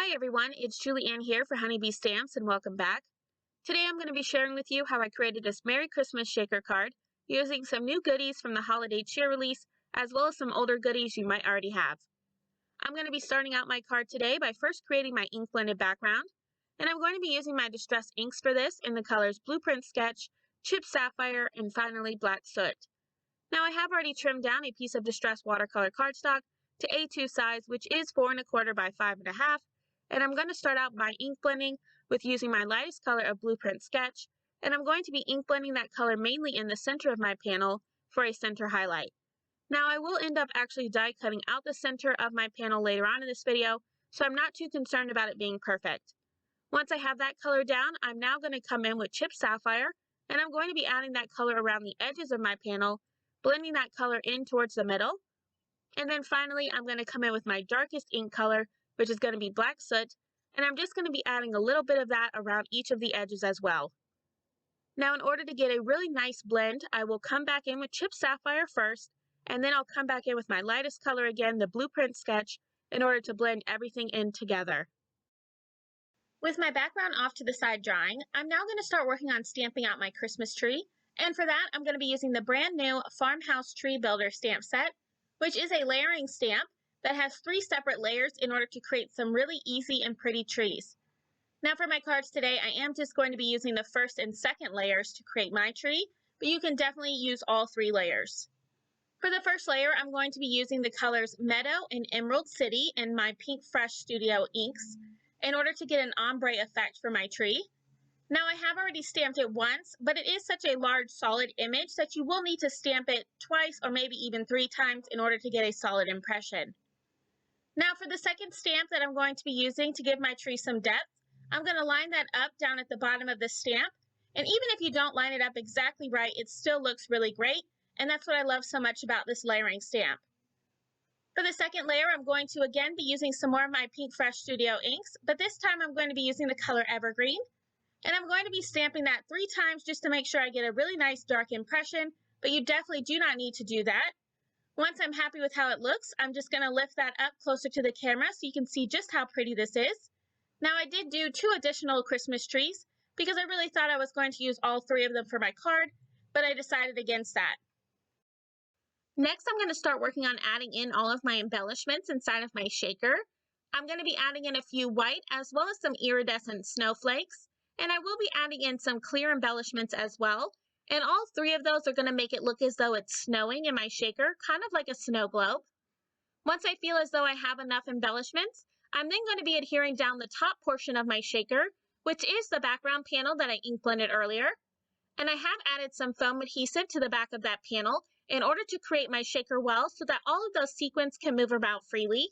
Hi everyone, it's Julie Ann here for Honeybee Stamps and welcome back. Today I'm going to be sharing with you how I created this Merry Christmas shaker card using some new goodies from the holiday cheer release as well as some older goodies you might already have. I'm going to be starting out my card today by first creating my ink blended background, and I'm going to be using my distress inks for this in the colors Blueprint Sketch, Chip Sapphire, and finally Black Soot. Now I have already trimmed down a piece of distress watercolor cardstock to A2 size, which is 4 1/4 by 5 1/2. And I'm going to start out by ink blending with using my lightest color of Blueprint Sketch, and I'm going to be ink blending that color mainly in the center of my panel for a center highlight. Now I will end up actually die cutting out the center of my panel later on in this video, so I'm not too concerned about it being perfect. Once I have that color down, I'm now going to come in with Chip Sapphire, and I'm going to be adding that color around the edges of my panel, blending that color in towards the middle. And then finally, I'm going to come in with my darkest ink color, which is going to be Black Soot, and I'm just going to be adding a little bit of that around each of the edges as well. Now in order to get a really nice blend, I will come back in with Chip Sapphire first, and then I'll come back in with my lightest color again, the Blueprint Sketch, in order to blend everything in together. With my background off to the side drying, I'm now going to start working on stamping out my Christmas tree, and for that I'm going to be using the brand new Farmhouse Tree Builder stamp set, which is a layering stamp that has 3 separate layers in order to create some really easy and pretty trees. Now for my cards today, I am just going to be using the first and second layers to create my tree, but you can definitely use all 3 layers. For the first layer, I'm going to be using the colors Meadow and Emerald City in my Pink Fresh Studio inks in order to get an ombre effect for my tree. Now I have already stamped it once, but it is such a large solid image that you will need to stamp it twice or maybe even 3 times in order to get a solid impression. Now for the second stamp that I'm going to be using to give my tree some depth, I'm going to line that up down at the bottom of the stamp. And even if you don't line it up exactly right, it still looks really great. And that's what I love so much about this layering stamp. For the second layer, I'm going to again be using some more of my Pink Fresh Studio inks, but this time I'm going to be using the color Evergreen. And I'm going to be stamping that 3 times just to make sure I get a really nice dark impression, but you definitely do not need to do that. Once I'm happy with how it looks, I'm just going to lift that up closer to the camera so you can see just how pretty this is. Now I did do 2 additional Christmas trees because I really thought I was going to use all 3 of them for my card, but I decided against that. Next, I'm going to start working on adding in all of my embellishments inside of my shaker. I'm going to be adding in a few white as well as some iridescent snowflakes, and I will be adding in some clear embellishments as well. And all 3 of those are going to make it look as though it's snowing in my shaker, kind of like a snow globe. Once I feel as though I have enough embellishments, I'm then going to be adhering down the top portion of my shaker, which is the background panel that I ink blended earlier. And I have added some foam adhesive to the back of that panel in order to create my shaker well so that all of those sequins can move about freely.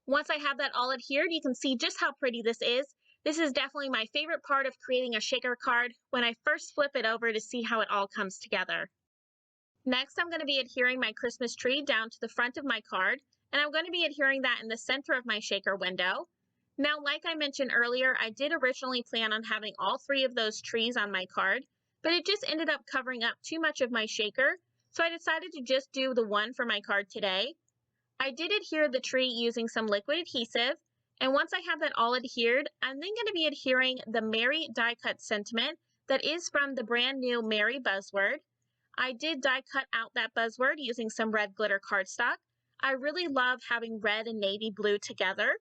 Once I have that all adhered, you can see just how pretty this is. This is definitely my favorite part of creating a shaker card when I first flip it over to see how it all comes together. Next, I'm going to be adhering my Christmas tree down to the front of my card, and I'm going to be adhering that in the center of my shaker window. Now, like I mentioned earlier, I did originally plan on having all 3 of those trees on my card, but it just ended up covering up too much of my shaker, so I decided to just do the one for my card today. I did adhere the tree using some liquid adhesive, and once I have that all adhered, I'm then going to be adhering the Merry die cut sentiment that is from the brand new Merry buzzword. I did die cut out that buzzword using some red glitter cardstock. I really love having red and navy blue together.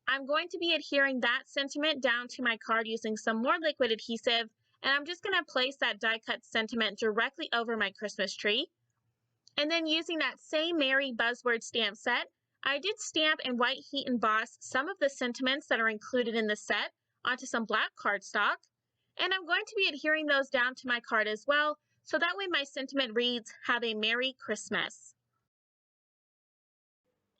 I'm going to be adhering that sentiment down to my card using some more liquid adhesive, and I'm just going to place that die cut sentiment directly over my Christmas tree. And then using that same Merry buzzword stamp set, I did stamp and white heat emboss some of the sentiments that are included in the set onto some black cardstock. And I'm going to be adhering those down to my card as well, so that way my sentiment reads, "Have a Merry Christmas."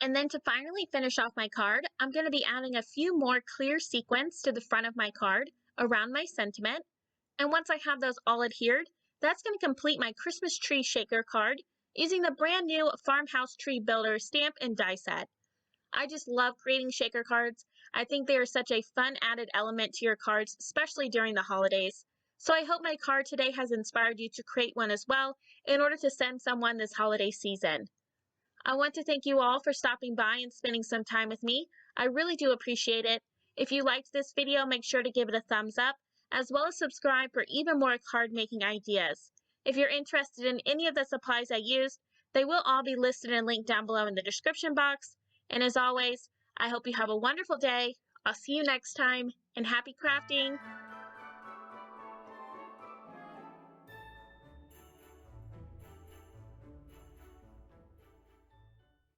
And then to finally finish off my card, I'm going to be adding a few more clear sequins to the front of my card around my sentiment. And once I have those all adhered, that's going to complete my Christmas tree shaker card using the brand new Farmhouse Tree Builder stamp and die set. I just love creating shaker cards. I think they are such a fun added element to your cards, especially during the holidays. So I hope my card today has inspired you to create one as well in order to send someone this holiday season. I want to thank you all for stopping by and spending some time with me. I really do appreciate it. If you liked this video, make sure to give it a thumbs up, as well as subscribe for even more card making ideas. If you're interested in any of the supplies I used, they will all be listed and linked down below in the description box. And as always, I hope you have a wonderful day. I'll see you next time, and happy crafting!